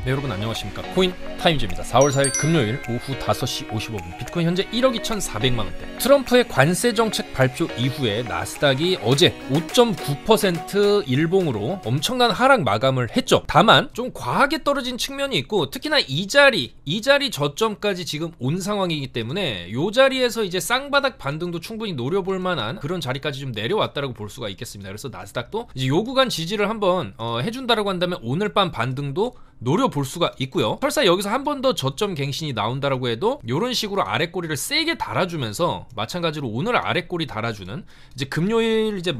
네, 여러분 안녕하십니까. 코인 타임즈입니다. 4월 4일 금요일 오후 5시 55분 비트코인 현재 1억 2,400만원대. 트럼프의 관세 정책 발표 이후에 나스닥이 어제 5.9% 일봉으로 엄청난 하락 마감을 했죠. 다만 좀 과하게 떨어진 측면이 있고, 특히나 이 자리 저점까지 지금 온 상황이기 때문에 이 자리에서 이제 쌍바닥 반등도 충분히 노려볼 만한 그런 자리까지 좀 내려왔다라고 볼 수가 있겠습니다. 그래서 나스닥도 이제 요 구간 지지를 한번 해준다라고 한다면 오늘 밤 반등도 노려볼 수가 있고요. 설사 여기서 한 번 더 저점 갱신이 나온다라고 해도 이런 식으로 아랫꼬리를 세게 달아주면서, 마찬가지로 오늘 아랫꼬리 달아주는 이제 금요일 이제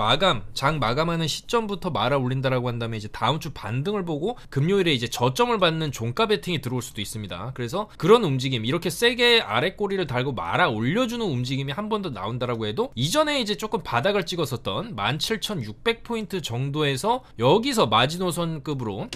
장 마감하는 시점부터 말아 올린다라고 한다면 이제 다음 주 반등을 보고 금요일에 이제 저점을 받는 종가 베팅이 들어올 수도 있습니다. 그래서 그런 움직임, 이렇게 세게 아랫꼬리를 달고 말아 올려주는 움직임이 한 번 더 나온다라고 해도, 이전에 이제 조금 바닥을 찍었었던 17,600포인트 정도에서 여기서 마지노선급으로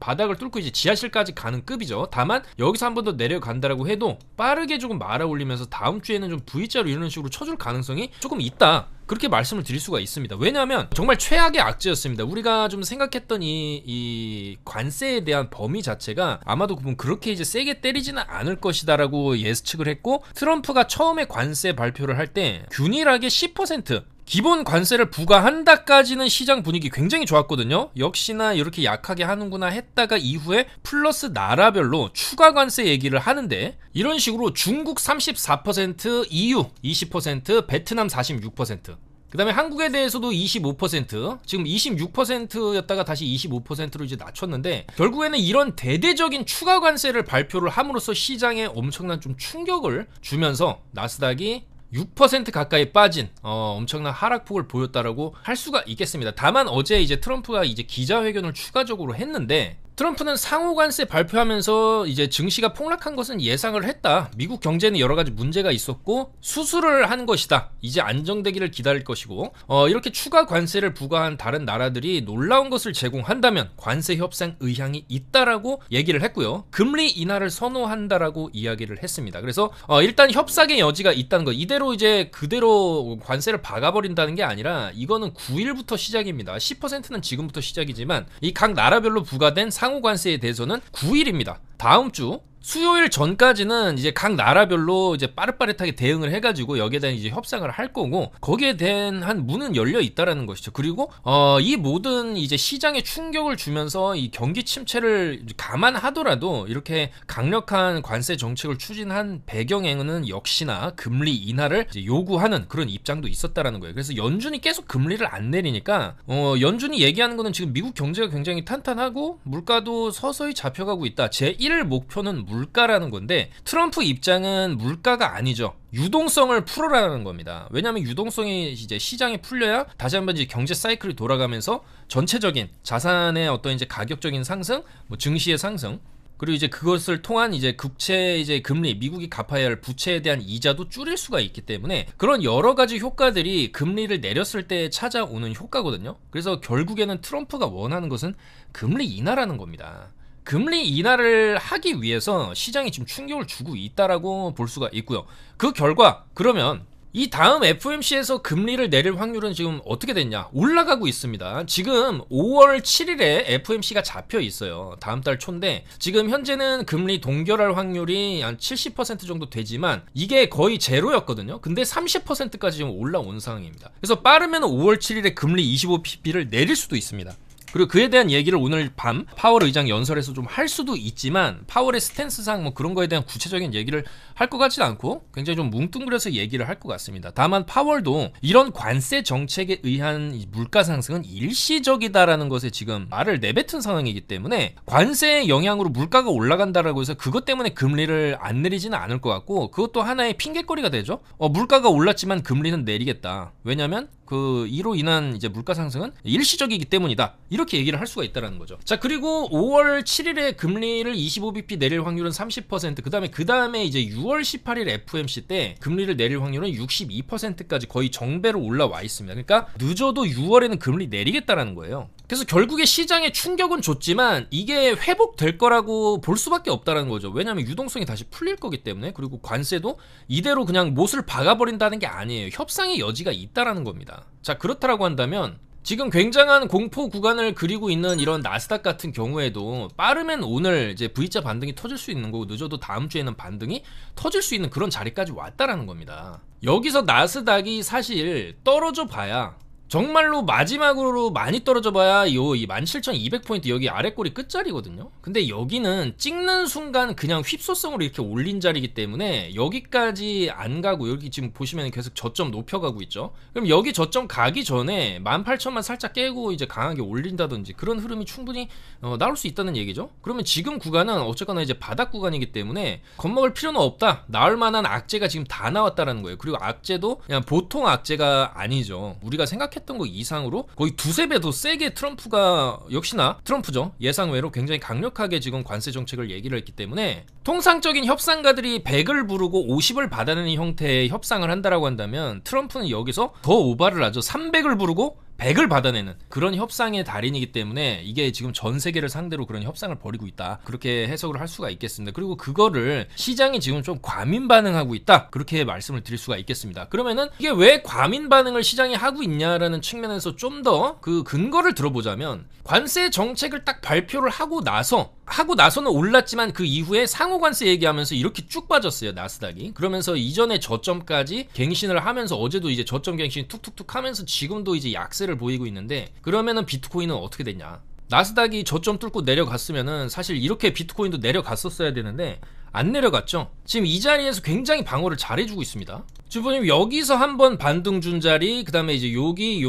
바닥을 뚫고 이제 지하실까지 가는 급이죠. 다만 여기서 한 번 더 내려간다라고 해도 빠르게 조금 말아 올리면서 다음 주에는 좀 V자로 이런 식으로 쳐줄 가능성이 조금 있다, 그렇게 말씀을 드릴 수가 있습니다. 왜냐하면 정말 최악의 악재였습니다. 우리가 좀 생각했던 이 관세에 대한 범위 자체가 아마도 그렇게 이제 세게 때리지는 않을 것이다라고 예측을 했고, 트럼프가 처음에 관세 발표를 할 때 균일하게 10% 기본 관세를 부과한다까지는 시장 분위기 굉장히 좋았거든요. 역시나 이렇게 약하게 하는구나 했다가 이후에 플러스 나라별로 추가 관세 얘기를 하는데, 이런 식으로 중국 34%, EU 20%, 베트남 46%, 그 다음에 한국에 대해서도 25%, 지금 26%였다가 다시 25%로 이제 낮췄는데, 결국에는 이런 대대적인 추가 관세를 발표를 함으로써 시장에 엄청난 좀 충격을 주면서 나스닥이 6% 가까이 빠진 엄청난 하락폭을 보였다라고 할 수가 있겠습니다. 다만 어제 이제 트럼프가 이제 기자회견을 추가적으로 했는데, 트럼프는 상호 관세 발표하면서 이제 증시가 폭락한 것은 예상을 했다. 미국 경제는 여러 가지 문제가 있었고 수술을 한 것이다. 이제 안정되기를 기다릴 것이고, 이렇게 추가 관세를 부과한 다른 나라들이 놀라운 것을 제공한다면 관세 협상 의향이 있다라고 얘기를 했고요. 금리 인하를 선호한다라고 이야기를 했습니다. 그래서 일단 협상의 여지가 있다는 거. 이대로 이제 그대로 관세를 박아버린다는 게 아니라, 이거는 9일부터 시작입니다. 10%는 지금부터 시작이지만 이 각 나라별로 부과된 상호 관세에 대해서는 9일입니다. 다음 주 수요일 전까지는 이제 각 나라별로 이제 빠릿빠릿하게 대응을 해가지고 여기에 대한 이제 협상을 할 거고, 거기에 대한 한 문은 열려 있다라는 것이죠. 그리고 이 모든 이제 시장에 충격을 주면서 이 경기 침체를 감안하더라도 이렇게 강력한 관세 정책을 추진한 배경에는 역시나 금리 인하를 이제 요구하는 그런 입장도 있었다라는 거예요. 그래서 연준이 계속 금리를 안 내리니까 연준이 얘기하는 거는 지금 미국 경제가 굉장히 탄탄하고 물가도 서서히 잡혀가고 있다. 제1 목표는 물가라는 건데, 트럼프 입장은 물가가 아니죠. 유동성을 풀어라는 겁니다. 왜냐하면 유동성이 이제 시장에 풀려야 다시 한번 이제 경제 사이클이 돌아가면서 전체적인 자산의 어떤 이제 가격적인 상승, 뭐 증시의 상승, 그리고 이제 그것을 통한 이제 국채 이제 금리, 미국이 갚아야 할 부채에 대한 이자도 줄일 수가 있기 때문에 그런 여러 가지 효과들이 금리를 내렸을 때 찾아오는 효과거든요. 그래서 결국에는 트럼프가 원하는 것은 금리 인하라는 겁니다. 금리 인하를 하기 위해서 시장이 지금 충격을 주고 있다라고 볼 수가 있고요. 그 결과 그러면 이 다음 FOMC에서 금리를 내릴 확률은 지금 어떻게 됐냐? 올라가고 있습니다. 지금 5월 7일에 FOMC가 잡혀 있어요. 다음 달 초인데 지금 현재는 금리 동결할 확률이 한 70% 정도 되지만 이게 거의 제로였거든요. 근데 30%까지 지금 올라온 상황입니다. 그래서 빠르면 5월 7일에 금리 25pp를 내릴 수도 있습니다. 그리고 그에 대한 얘기를 오늘 밤 파월 의장 연설에서 좀 할 수도 있지만, 파월의 스탠스상 뭐 그런 거에 대한 구체적인 얘기를 할 것 같지는 않고 굉장히 좀 뭉뚱그려서 얘기를 할 것 같습니다. 다만 파월도 이런 관세 정책에 의한 물가 상승은 일시적이다라는 것에 지금 말을 내뱉은 상황이기 때문에, 관세의 영향으로 물가가 올라간다라고 해서 그것 때문에 금리를 안 내리지는 않을 것 같고, 그것도 하나의 핑계거리가 되죠. 물가가 올랐지만 금리는 내리겠다. 왜냐면 이로 인한 이제 물가 상승은 일시적이기 때문이다. 이렇게 얘기를 할 수가 있다는 거죠. 자, 그리고 5월 7일에 금리를 25bp 내릴 확률은 30%, 그 다음에 이제 6월 18일 FOMC 때 금리를 내릴 확률은 62%까지 거의 정배로 올라와 있습니다. 그러니까 늦어도 6월에는 금리 내리겠다라는 거예요. 그래서 결국에 시장에 충격은 줬지만 이게 회복될 거라고 볼 수밖에 없다는 거죠. 왜냐하면 유동성이 다시 풀릴 거기 때문에. 그리고 관세도 이대로 그냥 못을 박아버린다는 게 아니에요. 협상의 여지가 있다라는 겁니다. 자, 그렇다라고 한다면 지금 굉장한 공포 구간을 그리고 있는 이런 나스닥 같은 경우에도 빠르면 오늘 이제 V자 반등이 터질 수 있는 거고, 늦어도 다음 주에는 반등이 터질 수 있는 그런 자리까지 왔다라는 겁니다. 여기서 나스닥이 사실 떨어져 봐야, 정말로 마지막으로 많이 떨어져 봐야 이 17,200포인트 여기 아래꼬리 끝자리거든요. 근데 여기는 찍는 순간 그냥 휩소성으로 이렇게 올린 자리이기 때문에 여기까지 안 가고, 여기 지금 보시면 계속 저점 높여가고 있죠. 그럼 여기 저점 가기 전에 18,000만 살짝 깨고 이제 강하게 올린다든지 그런 흐름이 충분히 나올 수 있다는 얘기죠. 그러면 지금 구간은 어쨌거나 이제 바닥 구간이기 때문에 겁먹을 필요는 없다. 나올 만한 악재가 지금 다 나왔다라는 거예요. 그리고 악재도 그냥 보통 악재가 아니죠. 우리가 생각했던 거 이상으로 거의 두세 배 더 세게 트럼프가, 역시나 트럼프죠, 예상외로 굉장히 강력하게 지금 관세 정책을 얘기를 했기 때문에, 통상적인 협상가들이 100을 부르고 50을 받아내는 형태의 협상을 한다라고 한다면 트럼프는 여기서 더 오바를 하죠. 300을 부르고 100을 받아내는 그런 협상의 달인이기 때문에 이게 지금 전 세계를 상대로 그런 협상을 벌이고 있다, 그렇게 해석을 할 수가 있겠습니다. 그리고 그거를 시장이 지금 좀 과민 반응하고 있다, 그렇게 말씀을 드릴 수가 있겠습니다. 그러면은 이게 왜 과민 반응을 시장이 하고 있냐라는 측면에서 좀 더 그 근거를 들어보자면, 관세 정책을 딱 발표를 하고 나서는 올랐지만 그 이후에 상호 관세 얘기하면서 이렇게 쭉 빠졌어요, 나스닥이. 그러면서 이전에 저점까지 갱신을 하면서 어제도 이제 저점 갱신 툭툭툭 하면서 지금도 이제 약세를 보이고 있는데, 그러면은 비트코인은 어떻게 됐냐? 나스닥이 저점 뚫고 내려갔으면은 사실 이렇게 비트코인도 내려갔었어야 되는데 안 내려갔죠. 지금 이 자리에서 굉장히 방어를 잘해주고 있습니다. 지금 보시면 여기서 한번 반등 준 자리, 그 다음에 이제 여기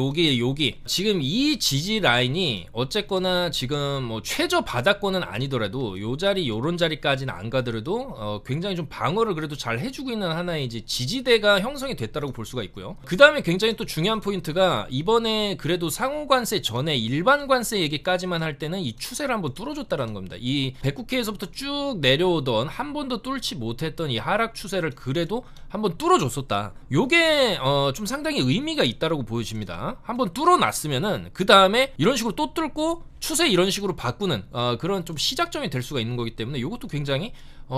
지금 이 지지 라인이 어쨌거나 지금 뭐 최저 바닥권은 아니더라도 요 자리, 요런 자리까지는 안 가더라도 굉장히 좀 방어를 그래도 잘 해주고 있는 하나의 이제 지지대가 형성이 됐다라고 볼 수가 있고요. 그 다음에 굉장히 또 중요한 포인트가, 이번에 그래도 상호관세 전에 일반 관세 얘기까지만 할 때는 이 추세를 한번 뚫어줬다라는 겁니다. 이 109K에서부터 쭉 내려오던 한 번도 뚫지 못했던 이 하락 추세를 그래도 한번 뚫어줬었다. 요게 좀 상당히 의미가 있다라고 보여집니다. 한번 뚫어놨으면은 그 다음에 이런 식으로 또 뚫고 추세 이런 식으로 바꾸는 그런 좀 시작점이 될 수가 있는 거기 때문에 이것도 굉장히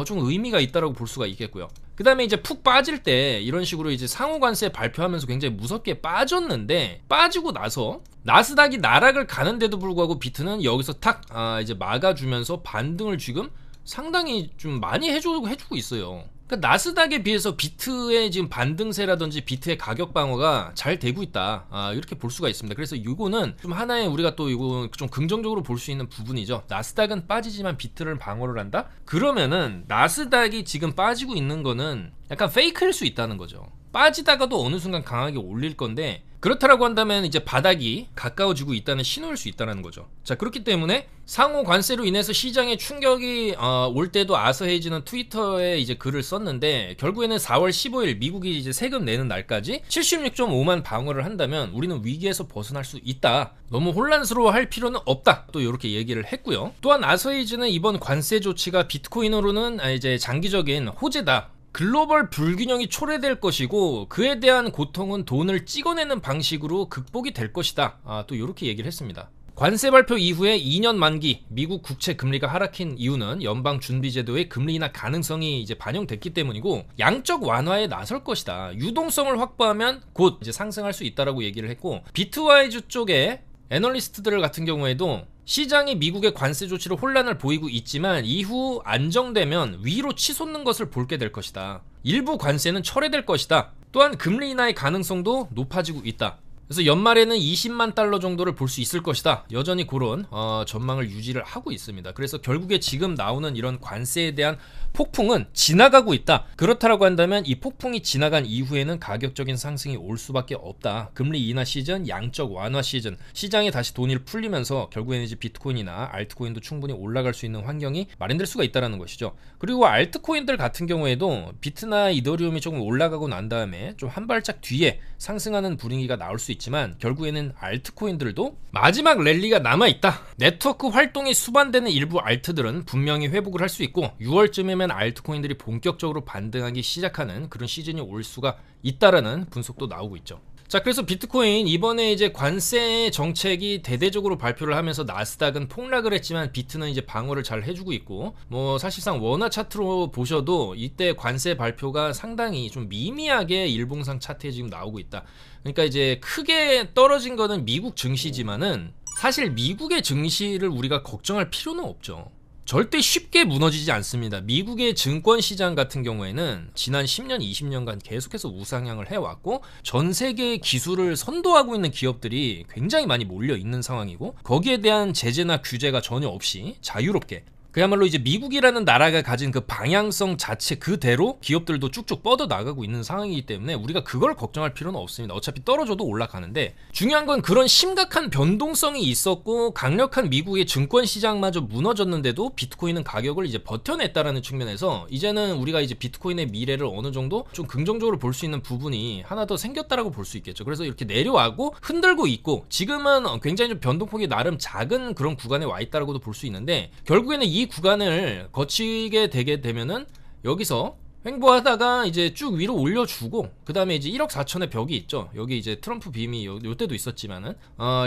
좀 의미가 있다라고 볼 수가 있겠고요. 그 다음에 이제 푹 빠질 때 이런 식으로 이제 상호관세 발표하면서 굉장히 무섭게 빠졌는데, 빠지고 나서 나스닥이 나락을 가는데도 불구하고 비트는 여기서 탁 이제 막아주면서 반등을 지금 상당히 좀 많이 해주고 있어요. 그러니까 나스닥에 비해서 비트의 지금 반등세라든지 비트의 가격 방어가 잘 되고 있다, 이렇게 볼 수가 있습니다. 그래서 이거는 좀 하나의 우리가 또 이거 좀 긍정적으로 볼 수 있는 부분이죠. 나스닥은 빠지지만 비트를 방어를 한다? 그러면은 나스닥이 지금 빠지고 있는 거는 약간 페이크일 수 있다는 거죠. 빠지다가도 어느 순간 강하게 올릴 건데, 그렇다라고 한다면 이제 바닥이 가까워지고 있다는 신호일 수 있다는 거죠. 자, 그렇기 때문에 상호 관세로 인해서 시장에 충격이 올 때도 아서헤이즈는 트위터에 이제 글을 썼는데, 결국에는 4월 15일 미국이 이제 세금 내는 날까지 76.5만 방어를 한다면 우리는 위기에서 벗어날 수 있다, 너무 혼란스러워할 필요는 없다, 또 이렇게 얘기를 했고요. 또한 아서헤이즈는 이번 관세 조치가 비트코인으로는 이제 장기적인 호재다, 글로벌 불균형이 초래될 것이고 그에 대한 고통은 돈을 찍어내는 방식으로 극복이 될 것이다, 또 이렇게 얘기를 했습니다. 관세 발표 이후에 2년 만기 미국 국채 금리가 하락한 이유는 연방준비제도의 금리 인하 가능성이 이제 반영됐기 때문이고, 양적 완화에 나설 것이다, 유동성을 확보하면 곧 이제 상승할 수 있다라고 얘기를 했고, 비트와이즈 쪽에 애널리스트들 같은 경우에도 시장이 미국의 관세 조치로 혼란을 보이고 있지만 이후 안정되면 위로 치솟는 것을 보게 될 것이다, 일부 관세는 철회될 것이다, 또한 금리 인하의 가능성도 높아지고 있다, 그래서 연말에는 20만 달러 정도를 볼 수 있을 것이다, 여전히 그런 전망을 유지를 하고 있습니다. 그래서 결국에 지금 나오는 이런 관세에 대한 폭풍은 지나가고 있다, 그렇다라고 한다면 이 폭풍이 지나간 이후에는 가격적인 상승이 올 수밖에 없다. 금리 인하 시즌, 양적 완화 시즌, 시장에 다시 돈이 풀리면서 결국에는 이제 비트코인이나 알트코인도 충분히 올라갈 수 있는 환경이 마련될 수가 있다는 것이죠. 그리고 알트코인들 같은 경우에도 비트나 이더리움이 조금 올라가고 난 다음에 좀 한 발짝 뒤에 상승하는 분위기가 나올 수 있지만, 결국에는 알트코인들도 마지막 랠리가 남아있다. 네트워크 활동이 수반되는 일부 알트들은 분명히 회복을 할 수 있고 6월쯤이면 알트코인들이 본격적으로 반등하기 시작하는 그런 시즌이 올 수가 있다라는 분석도 나오고 있죠. 자, 그래서 비트코인 이번에 이제 관세 정책이 대대적으로 발표를 하면서 나스닥은 폭락을 했지만 비트는 이제 방어를 잘 해주고 있고, 뭐 사실상 원화 차트로 보셔도 이때 관세 발표가 상당히 좀 미미하게 일봉상 차트에 지금 나오고 있다. 그러니까 이제 크게 떨어진 거는 미국 증시지만은 사실 미국의 증시를 우리가 걱정할 필요는 없죠. 절대 쉽게 무너지지 않습니다. 미국의 증권시장 같은 경우에는 지난 10년, 20년간 계속해서 우상향을 해왔고, 전 세계의 기술을 선도하고 있는 기업들이 굉장히 많이 몰려 있는 상황이고, 거기에 대한 제재나 규제가 전혀 없이 자유롭게, 그야말로 이제 미국이라는 나라가 가진 그 방향성 자체 그대로 기업들도 쭉쭉 뻗어 나가고 있는 상황이기 때문에 우리가 그걸 걱정할 필요는 없습니다. 어차피 떨어져도 올라가는데, 중요한 건 그런 심각한 변동성이 있었고 강력한 미국의 증권 시장마저 무너졌는데도 비트코인은 가격을 이제 버텨냈다라는 측면에서 이제는 우리가 이제 비트코인의 미래를 어느 정도 좀 긍정적으로 볼 수 있는 부분이 하나 더 생겼다라고 볼 수 있겠죠. 그래서 이렇게 내려와고 흔들고 있고, 지금은 굉장히 좀 변동폭이 나름 작은 그런 구간에 와 있다라고도 볼 수 있는데, 결국에는 이 구간을 거치게 되게 되면은 여기서 횡보하다가 이제 쭉 위로 올려주고, 그 다음에 이제 1억 4천의 벽이 있죠. 여기 이제 트럼프 빔이 요 때도 있었지만은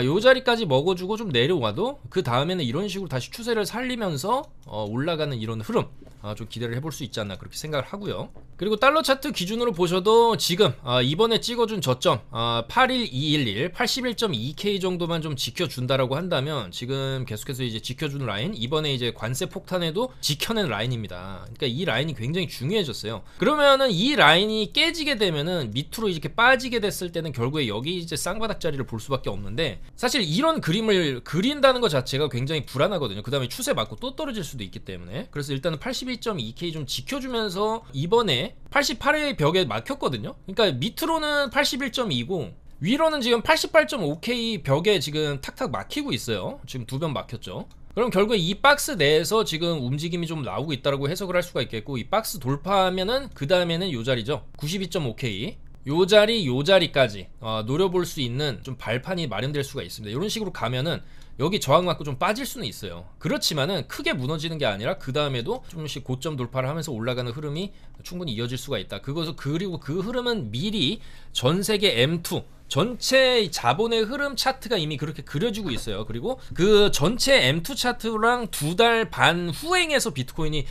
요 자리까지 먹어주고 좀 내려와도 그 다음에는 이런 식으로 다시 추세를 살리면서 올라가는 이런 흐름 좀 기대를 해볼 수 있지 않나 그렇게 생각을 하고요. 그리고 달러 차트 기준으로 보셔도 지금 이번에 찍어준 저점 81211 81.2K 정도만 좀 지켜준다라고 한다면, 지금 계속해서 이제 지켜준 라인, 이번에 이제 관세 폭탄에도 지켜낸 라인입니다. 그러니까 이 라인이 굉장히 중요해졌어요. 그러면은 이 라인이 깨지게 되면은 밑으로 이렇게 빠지게 됐을 때는 결국에 여기 이제 쌍바닥 자리를 볼 수밖에 없는데, 사실 이런 그림을 그린다는 것 자체가 굉장히 불안하거든요. 그 다음에 추세 맞고 또 떨어질 수도 있기 때문에. 그래서 일단은 82.2K 좀 지켜주면서, 이번에 88의 벽에 막혔거든요. 그러니까 밑으로는 81.2고 위로는 지금 88.5K 벽에 지금 탁탁 막히고 있어요. 지금 두 번 막혔죠. 그럼 결국에 이 박스 내에서 지금 움직임이 좀 나오고 있다라고 해석을 할 수가 있겠고, 이 박스 돌파하면은 그 다음에는 요 자리죠. 92.5K 요 자리까지 노려볼 수 있는 좀 발판이 마련될 수가 있습니다. 이런 식으로 가면은 여기 저항 맞고 좀 빠질 수는 있어요. 그렇지만은 크게 무너지는 게 아니라 그 다음에도 조금씩 고점 돌파를 하면서 올라가는 흐름이 충분히 이어질 수가 있다. 그리고 그 흐름은 미리 전 세계 M2 전체 자본의 흐름 차트가 이미 그렇게 그려지고 있어요. 그리고 그 전체 M2 차트랑 2달 반 후행해서 비트코인이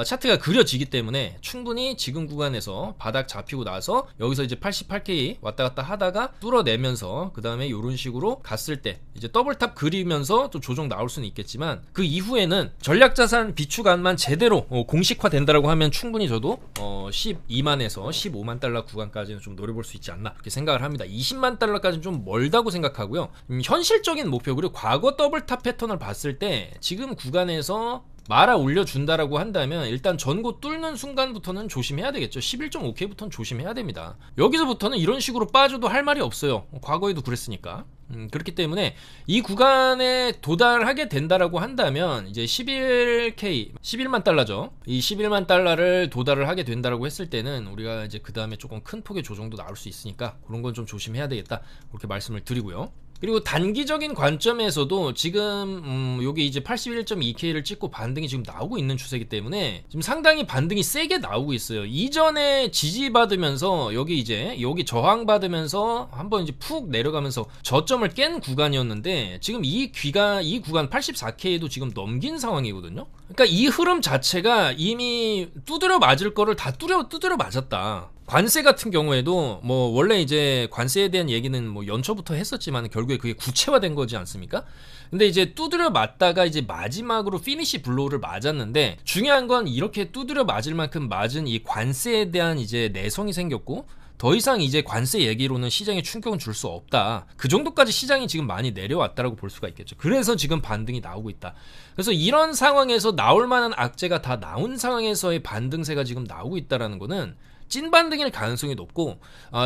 차트가 그려지기 때문에 충분히 지금 구간에서 바닥 잡히고 나서 여기서 이제 88K 왔다 갔다 하다가 뚫어내면서 그 다음에 이런 식으로 갔을 때 이제 더블탑 그리면서 또 조정 나올 수는 있겠지만, 그 이후에는 전략자산 비추간만 제대로 공식화 된다라고 하면 충분히 저도 12만에서 15만 달러 구간까지는 좀 노려볼 수 있지 않나 그렇게 생각을 합니다. 20만 달러까지는 좀 멀다고 생각하고요. 현실적인 목표, 그리고 과거 더블탑 패턴을 봤을 때 지금 구간에서 말아 올려준다라고 한다면 일단 전고 뚫는 순간부터는 조심해야 되겠죠. 11.5K부터는 조심해야 됩니다. 여기서부터는 이런 식으로 빠져도 할 말이 없어요. 과거에도 그랬으니까. 그렇기 때문에 이 구간에 도달하게 된다라고 한다면 이제 11만 달러죠. 이 11만 달러를 도달을 하게 된다라고 했을 때는 우리가 이제 그 다음에 조금 큰 폭의 조정도 나올 수 있으니까 그런 건 좀 조심해야 되겠다 그렇게 말씀을 드리고요. 그리고 단기적인 관점에서도 지금 여기 이제 81.2K를 찍고 반등이 지금 나오고 있는 추세이기 때문에 지금 상당히 반등이 세게 나오고 있어요. 이전에 지지받으면서 여기 저항받으면서 한번 이제 푹 내려가면서 저점을 깬 구간이었는데, 지금 이 구간 84K도 지금 넘긴 상황이거든요. 그러니까 이 흐름 자체가 이미 두드려 맞을 거를 다 두드려 맞았다. 관세 같은 경우에도 뭐 원래 이제 관세에 대한 얘기는 뭐 연초부터 했었지만 결국에 그게 구체화된 거지 않습니까? 근데 이제 두드려 맞다가 이제 마지막으로 피니시 블로우를 맞았는데, 중요한 건 이렇게 두드려 맞을 만큼 맞은 이 관세에 대한 이제 내성이 생겼고, 더 이상 이제 관세 얘기로는 시장에 충격은 줄 수 없다. 그 정도까지 시장이 지금 많이 내려왔다라고 볼 수가 있겠죠. 그래서 지금 반등이 나오고 있다. 그래서 이런 상황에서 나올 만한 악재가 다 나온 상황에서의 반등세가 지금 나오고 있다라는 거는 찐 반등일 가능성이 높고,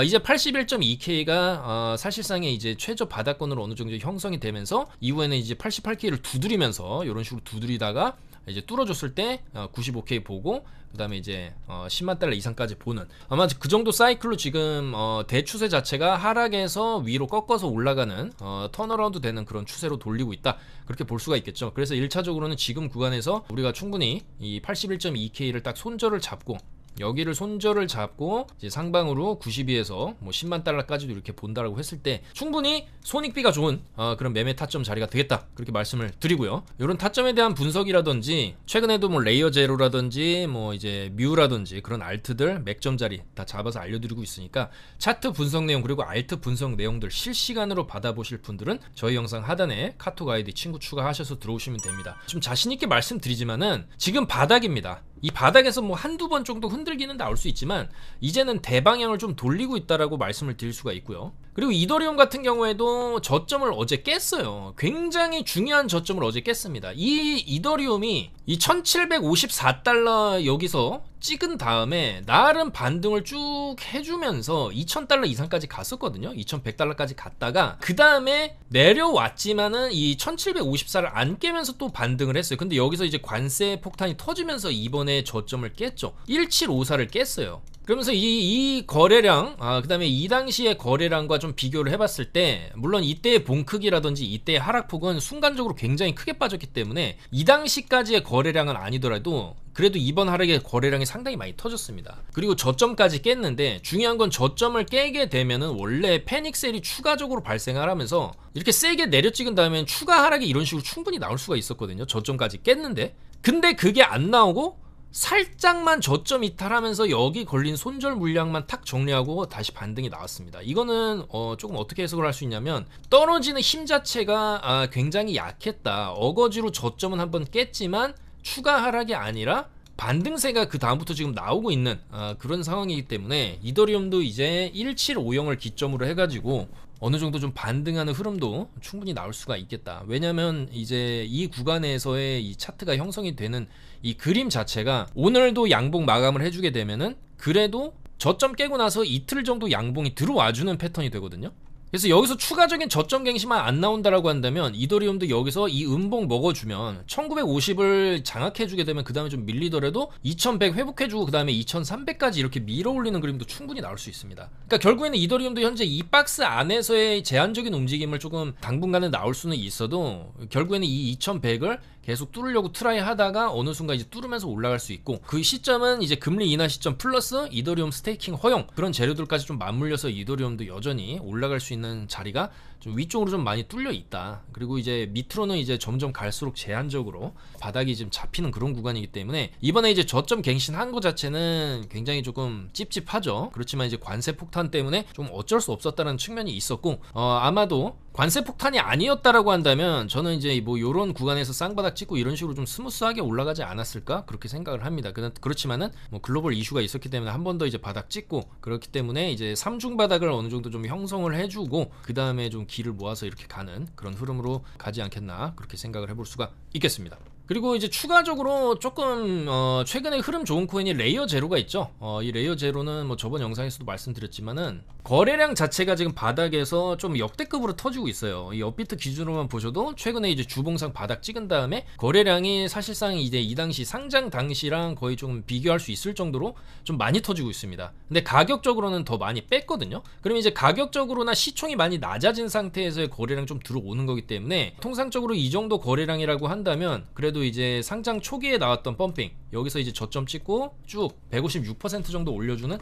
이제 81.2K가 사실상의 이제 최저 바닥권으로 어느 정도 형성이 되면서 이후에는 이제 88K를 두드리면서 이런 식으로 두드리다가 이제 뚫어줬을 때 95K 보고 그 다음에 이제 10만 달러 이상까지 보는, 아마 그 정도 사이클로 지금 대추세 자체가 하락에서 위로 꺾어서 올라가는 턴어라운드 되는 그런 추세로 돌리고 있다 그렇게 볼 수가 있겠죠. 그래서 1차적으로는 지금 구간에서 우리가 충분히 이 81.2K를 딱 손절을 잡고 여기를 손절을 잡고 이제 상방으로 92에서 뭐 10만 달러까지도 이렇게 본다라고 했을 때 충분히 손익비가 좋은 그런 매매 타점 자리가 되겠다, 그렇게 말씀을 드리고요. 이런 타점에 대한 분석이라든지 최근에도 뭐 레이어 제로라든지 뭐 이제 뮤라든지 그런 알트들 맥점 자리 다 잡아서 알려드리고 있으니까 차트 분석 내용 그리고 알트 분석 내용들 실시간으로 받아보실 분들은 저희 영상 하단에 카톡 아이디 친구 추가하셔서 들어오시면 됩니다. 좀 자신있게 말씀드리지만은 지금 바닥입니다. 이 바닥에서 뭐 한두 번 정도 흔들기는 나올 수 있지만 이제는 대방향을 좀 돌리고 있다라고 말씀을 드릴 수가 있고요. 그리고 이더리움 같은 경우에도 저점을 어제 깼어요. 굉장히 중요한 저점을 어제 깼습니다. 이 이더리움이 이 1754달러 여기서 찍은 다음에 나름 반등을 쭉 해주면서 2000달러 이상까지 갔었거든요. 2100달러까지 갔다가 그 다음에 내려왔지만은 이 1754를 안 깨면서 또 반등을 했어요. 근데 여기서 이제 관세 폭탄이 터지면서 이번에 저점을 깼죠. 1754를 깼어요. 그러면서 이 거래량, 그 다음에 이 당시의 거래량과 좀 비교를 해봤을 때, 물론 이때의 봉 크기라든지 이때의 하락폭은 순간적으로 굉장히 크게 빠졌기 때문에 이 당시까지의 거래량은 아니더라도 그래도 이번 하락의 거래량이 상당히 많이 터졌습니다. 그리고 저점까지 깼는데 중요한 건 저점을 깨게 되면은 원래 패닉셀이 추가적으로 발생을 하면서 이렇게 세게 내려 찍은 다음에 추가 하락이 이런 식으로 충분히 나올 수가 있었거든요. 저점까지 깼는데. 근데 그게 안 나오고 살짝만 저점 이탈하면서 여기 걸린 손절 물량만 탁 정리하고 다시 반등이 나왔습니다. 이거는 조금 어떻게 해석을 할 수 있냐면 떨어지는 힘 자체가 굉장히 약했다. 어거지로 저점은 한번 깼지만 추가 하락이 아니라 반등세가 그 다음부터 지금 나오고 있는 그런 상황이기 때문에 이더리움도 이제 1750을 기점으로 해가지고 어느 정도 좀 반등하는 흐름도 충분히 나올 수가 있겠다. 왜냐면 이제 이 구간에서의 이 차트가 형성이 되는 이 그림 자체가 오늘도 양봉 마감을 해주게 되면은 그래도 저점 깨고 나서 이틀 정도 양봉이 들어와주는 패턴이 되거든요. 그래서 여기서 추가적인 저점 갱신만 안 나온다라고 한다면 이더리움도 여기서 이 음봉 먹어주면 1950을 장악해주게 되면 그 다음에 좀 밀리더라도 2100 회복해주고 그 다음에 2300까지 이렇게 밀어올리는 그림도 충분히 나올 수 있습니다. 그러니까 결국에는 이더리움도 현재 이 박스 안에서의 제한적인 움직임을 조금 당분간은 나올 수는 있어도 결국에는 이 2100을 계속 뚫으려고 트라이 하다가 어느 순간 이제 뚫으면서 올라갈 수 있고 그 시점은 이제 금리 인하 시점 플러스 이더리움 스테이킹 허용 그런 재료들까지 좀 맞물려서 이더리움도 여전히 올라갈 수 있는 자리가 좀 위쪽으로 좀 많이 뚫려 있다. 그리고 이제 밑으로는 이제 점점 갈수록 제한적으로 바닥이 지금 잡히는 그런 구간이기 때문에 이번에 이제 저점 갱신한 거 자체는 굉장히 조금 찝찝하죠. 그렇지만 이제 관세 폭탄 때문에 좀 어쩔 수 없었다는 측면이 있었고 아마도 관세 폭탄이 아니었다라고 한다면 저는 이제 뭐 요런 구간에서 쌍바닥 찍고 이런 식으로 좀 스무스하게 올라가지 않았을까 그렇게 생각을 합니다. 그렇지만은 뭐 글로벌 이슈가 있었기 때문에 한 번 더 이제 바닥 찍고 그렇기 때문에 이제 3중 바닥을 어느 정도 좀 형성을 해주고 그 다음에 좀 길을 모아서 이렇게 가는 그런 흐름으로 가지 않겠나 그렇게 생각을 해볼 수가 있겠습니다. 그리고 이제 추가적으로 조금 최근에 흐름 좋은 코인이 레이어 제로가 있죠. 이 레이어 제로는 뭐 저번 영상에서도 말씀드렸지만은 거래량 자체가 지금 바닥에서 좀 역대급으로 터지고 있어요. 이 업비트 기준으로만 보셔도 최근에 이제 주봉상 바닥 찍은 다음에 거래량이 사실상 이제 이 당시 상장 당시랑 거의 좀 비교할 수 있을 정도로 좀 많이 터지고 있습니다. 근데 가격적으로는 더 많이 뺐거든요. 그럼 이제 가격적으로나 시총이 많이 낮아진 상태에서의 거래량 좀 들어오는 거기 때문에 통상적으로 이 정도 거래량이라고 한다면 그래도 이제 상장 초기에 나왔던 펌핑 여기서 이제 저점 찍고 쭉 156% 정도 올려주는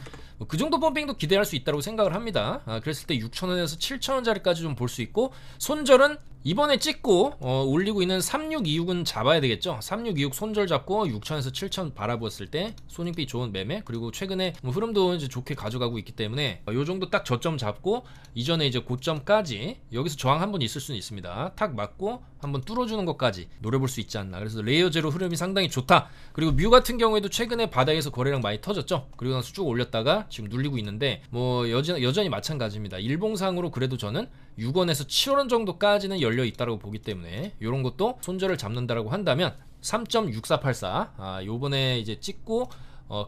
그 정도 펌핑도 기대할 수 있다고 생각을 합니다. 그랬을 때 6,000원에서 7,000원짜리까지 좀 볼 수 있고 손절은 이번에 찍고 올리고 있는 3626은 잡아야 되겠죠. 3626 손절 잡고 6,000에서 7,000 바라보았을 때 손익비 좋은 매매 그리고 최근에 뭐 흐름도 이제 좋게 가져가고 있기 때문에 요 정도 딱 저점 잡고 이전에 이제 고점까지 여기서 저항 한번 있을 수는 있습니다. 탁 맞고 한번 뚫어주는 것까지 노려볼 수 있지 않나. 그래서 레이어 제로 흐름이 상당히 좋다. 그리고 뮤 같은 경우에도 최근에 바닥에서 거래량 많이 터졌죠. 그리고 나서 쭉 올렸다가 지금 눌리고 있는데 뭐 여전히 마찬가지입니다. 일봉상으로 그래도 저는 6원에서 7원 정도까지는 열려 있다고 보기 때문에 이런 것도 손절을 잡는다라고 한다면 3.6484 요번에 이제 찍고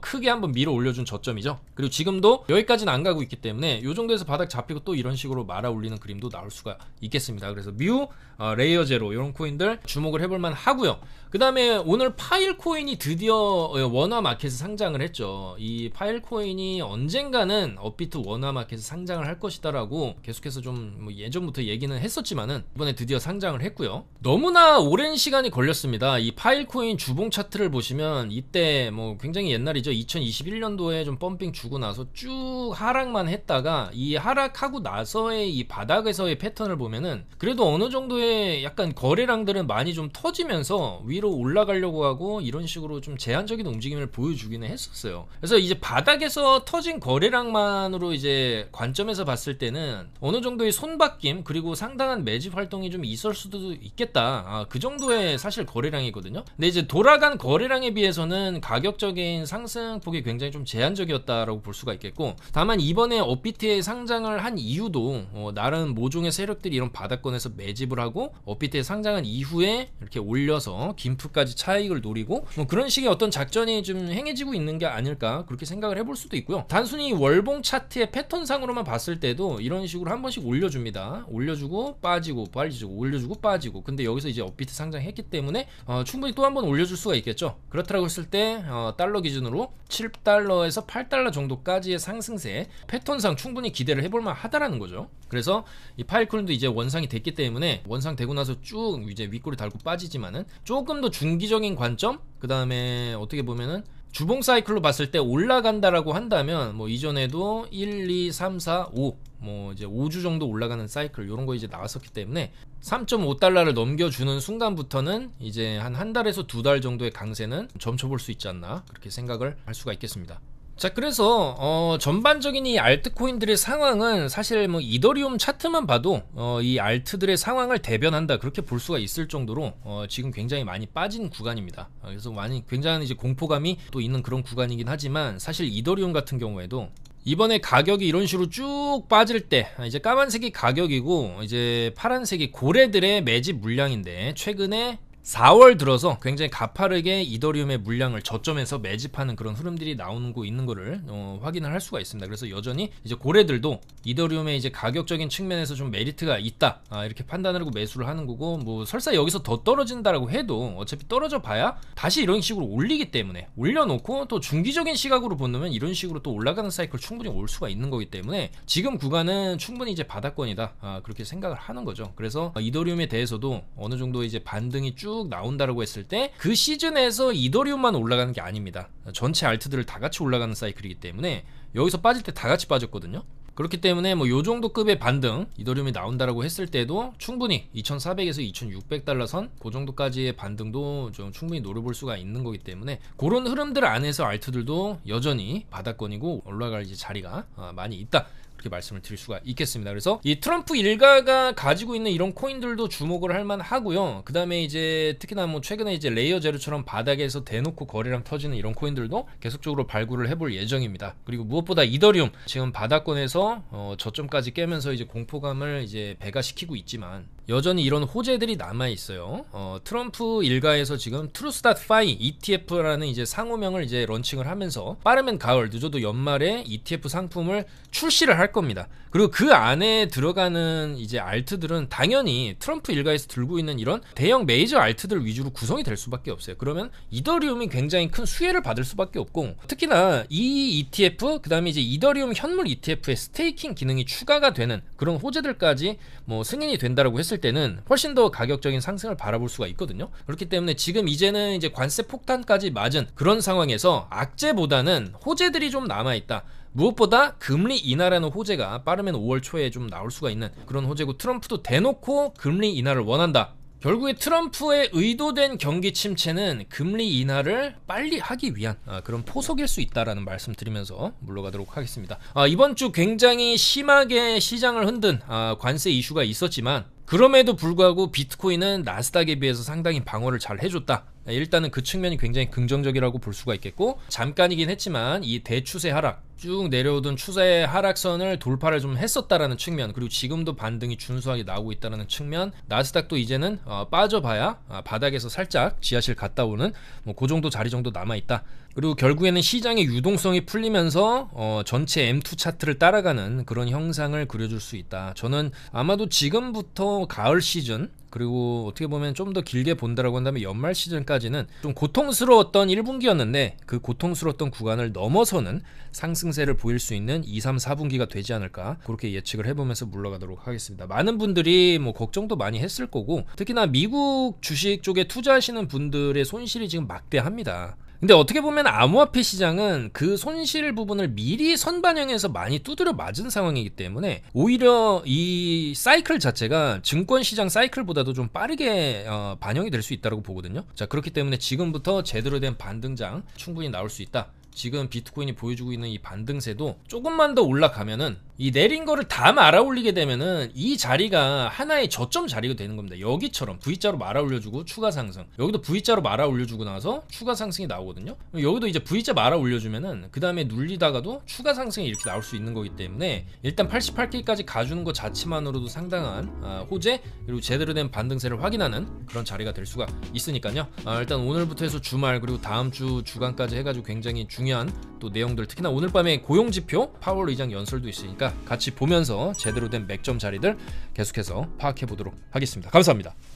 크게 한번 밀어 올려준 저점이죠. 그리고 지금도 여기까지는 안 가고 있기 때문에 이 정도에서 바닥 잡히고 또 이런 식으로 말아 올리는 그림도 나올 수가 있겠습니다. 그래서 뮤, 레이어 제로 이런 코인들 주목을 해볼만 하고요. 그 다음에 오늘 파일 코인이 드디어 원화 마켓에 상장을 했죠. 이 파일 코인이 언젠가는 업비트 원화 마켓에 상장을 할 것이다라고 계속해서 좀 뭐 예전부터 얘기는 했었지만은 이번에 드디어 상장을 했고요. 너무나 오랜 시간이 걸렸습니다. 이 파일 코인 주봉 차트를 보시면 이때 뭐 굉장히 옛날 옛날이죠. 2021년도에 좀 펌핑 주고 나서 쭉 하락만 했다가 이 하락하고 나서의 이 바닥에서의 패턴을 보면은 그래도 어느 정도의 약간 거래량들은 많이 좀 터지면서 위로 올라가려고 하고 이런 식으로 좀 제한적인 움직임을 보여주기는 했었어요. 그래서 이제 바닥에서 터진 거래량만으로 이제 관점에서 봤을 때는 어느 정도의 손바뀜 그리고 상당한 매집 활동이 좀 있을 수도 있겠다. 그 정도의 사실 거래량이거든요. 근데 이제 돌아간 거래량에 비해서는 가격적인 상승폭이 굉장히 좀 제한적이었다라고 볼 수가 있겠고, 다만 이번에 업비트에 상장을 한 이유도 나름 모종의 세력들이 이런 바닥권에서 매집을 하고 업비트에 상장한 이후에 이렇게 올려서 김프까지 차익을 노리고 뭐 그런 식의 어떤 작전이 좀 행해지고 있는 게 아닐까 그렇게 생각을 해볼 수도 있고요. 단순히 월봉 차트의 패턴상으로만 봤을 때도 이런 식으로 한 번씩 올려줍니다. 올려주고 빠지고 올려주고 빠지고. 근데 여기서 이제 업비트 상장했기 때문에 충분히 또 한 번 올려줄 수가 있겠죠. 그렇다고 했을 때 달러 기준으로 7달러에서 8달러 정도까지의 상승세 패턴상 충분히 기대를 해볼만 하다라는 거죠. 그래서 이 파이크론도 이제 원상이 됐기 때문에 원상되고 나서 쭉 이제 윗꼬리 달고 빠지지만은 조금 더 중기적인 관점, 그 다음에 어떻게 보면은 주봉 사이클로 봤을 때 올라간다라고 한다면 뭐 이전에도 1, 2, 3, 4, 5 뭐 이제 5주 정도 올라가는 사이클 요런 거 이제 나왔었기 때문에 3.5달러를 넘겨주는 순간부터는 이제 한 달에서 2달 정도의 강세는 점쳐볼 수 있지 않나 그렇게 생각을 할 수가 있겠습니다. 자, 그래서 전반적인 이 알트코인들의 상황은 사실 뭐 이더리움 차트만 봐도 이 알트들의 상황을 대변한다 그렇게 볼 수가 있을 정도로 지금 굉장히 많이 빠진 구간입니다. 그래서 많이 굉장한 이제 공포감이 또 있는 그런 구간이긴 하지만, 사실 이더리움 같은 경우에도 이번에 가격이 이런 식으로 쭉 빠질 때 이제 까만색이 가격이고 이제 파란색이 고래들의 매집 물량인데, 최근에 4월 들어서 굉장히 가파르게 이더리움의 물량을 저점에서 매집하는 그런 흐름들이 나오고 있는 거를 확인을 할 수가 있습니다. 그래서 여전히 이제 고래들도 이더리움의 이제 가격적인 측면에서 좀 메리트가 있다 이렇게 판단을 하고 매수를 하는 거고, 뭐 설사 여기서 더 떨어진다라고 해도 어차피 떨어져 봐야 다시 이런 식으로 올리기 때문에 올려놓고 또 중기적인 시각으로 본다면 이런 식으로 또 올라가는 사이클 충분히 올 수가 있는 거기 때문에 지금 구간은 충분히 이제 바닥권이다 그렇게 생각을 하는 거죠. 그래서 이더리움에 대해서도 어느 정도 이제 반등이 쭉 나온다라고 했을 때 그 시즌에서 이더리움만 올라가는 게 아닙니다. 전체 알트들을 다 같이 올라가는 사이클이기 때문에 여기서 빠질 때 다 같이 빠졌거든요. 그렇기 때문에 뭐 요 정도 급의 반등 이더리움이 나온다라고 했을 때도 충분히 2400에서 2600달러 선 그 정도까지의 반등도 좀 충분히 노려볼 수가 있는 거기 때문에 그런 흐름들 안에서 알트들도 여전히 바닥권이고 올라갈 이제 자리가 많이 있다 그렇게 말씀을 드릴 수가 있겠습니다. 그래서 이 트럼프 일가가 가지고 있는 이런 코인들도 주목을 할 만하고요. 그 다음에 이제 특히나 뭐 최근에 이제 레이어 제로처럼 바닥에서 대놓고 거래량 터지는 이런 코인들도 계속적으로 발굴을 해볼 예정입니다. 그리고 무엇보다 이더리움 지금 바닥권에서 저점까지 깨면서 이제 공포감을 이제 배가시키고 있지만 여전히 이런 호재들이 남아 있어요. 트럼프 일가에서 지금 트루스닷파이 ETF라는 이제 상호명을 이제 런칭을 하면서 빠르면 가을, 늦어도 연말에 ETF 상품을 출시를 할 겁니다. 그리고 그 안에 들어가는 이제 알트들은 당연히 트럼프 일가에서 들고 있는 이런 대형 메이저 알트들 위주로 구성이 될 수밖에 없어요. 그러면 이더리움이 굉장히 큰 수혜를 받을 수밖에 없고, 특히나 이 ETF 그 다음에 이제 이더리움 현물 ETF의 스테이킹 기능이 추가가 되는 그런 호재들까지 뭐 승인이 된다라고 했을 때는 훨씬 더 가격적인 상승을 바라볼 수가 있거든요. 그렇기 때문에 지금 이제는 이제 관세 폭탄까지 맞은 그런 상황에서 악재보다는 호재들이 좀 남아있다. 무엇보다 금리 인하라는 호재가 빠르면 5월 초에 좀 나올 수가 있는 그런 호재고, 트럼프도 대놓고 금리 인하를 원한다. 결국에 트럼프의 의도된 경기 침체는 금리 인하를 빨리 하기 위한 그런 포석일 수 있다라는 말씀 드리면서 물러가도록 하겠습니다. 이번 주 굉장히 심하게 시장을 흔든 관세 이슈가 있었지만 그럼에도 불구하고 비트코인은 나스닥에 비해서 상당히 방어를 잘 해줬다. 일단은 그 측면이 굉장히 긍정적이라고 볼 수가 있겠고, 잠깐이긴 했지만 이 대추세 하락 쭉 내려오던 추세 하락선을 돌파를 좀 했었다라는 측면, 그리고 지금도 반등이 준수하게 나오고 있다는 측면, 나스닥도 이제는 빠져봐야 바닥에서 살짝 지하실 갔다 오는 뭐 그 정도 자리 정도 남아있다. 그리고 결국에는 시장의 유동성이 풀리면서 전체 M2 차트를 따라가는 그런 형상을 그려줄 수 있다. 저는 아마도 지금부터 가을 시즌, 그리고 어떻게 보면 좀 더 길게 본다라고 한다면 연말 시즌까지는 좀 고통스러웠던 1분기였는데 그 고통스러웠던 구간을 넘어서는 상승세를 보일 수 있는 2, 3, 4분기가 되지 않을까 그렇게 예측을 해보면서 물러가도록 하겠습니다. 많은 분들이 뭐 걱정도 많이 했을 거고, 특히나 미국 주식 쪽에 투자하시는 분들의 손실이 지금 막대합니다. 근데 어떻게 보면 암호화폐 시장은 그 손실 부분을 미리 선반영해서 많이 두드려 맞은 상황이기 때문에 오히려 이 사이클 자체가 증권 시장 사이클보다도 좀 빠르게 반영이 될 수 있다고 보거든요. 자, 그렇기 때문에 지금부터 제대로 된 반등장 충분히 나올 수 있다. 지금 비트코인이 보여주고 있는 이 반등세도 조금만 더 올라가면은 이 내린 거를 다 말아 올리게 되면은 이 자리가 하나의 저점 자리가 되는 겁니다. 여기처럼 V자로 말아 올려주고 추가 상승, 여기도 V자로 말아 올려주고 나서 추가 상승이 나오거든요. 여기도 이제 V자 말아 올려주면은 그 다음에 눌리다가도 추가 상승이 이렇게 나올 수 있는 거기 때문에 일단 88K까지 가주는 것 자체만으로도 상당한 호재, 그리고 제대로 된 반등세를 확인하는 그런 자리가 될 수가 있으니까요. 일단 오늘부터 해서 주말 그리고 다음 주 주간까지 해가지고 굉장히 중요한 또 내용들, 특히나 오늘 밤에 고용지표 파월 의장 연설도 있으니까 같이 보면서 제대로 된 맥점 자리들 계속해서 파악해 보도록 하겠습니다. 감사합니다.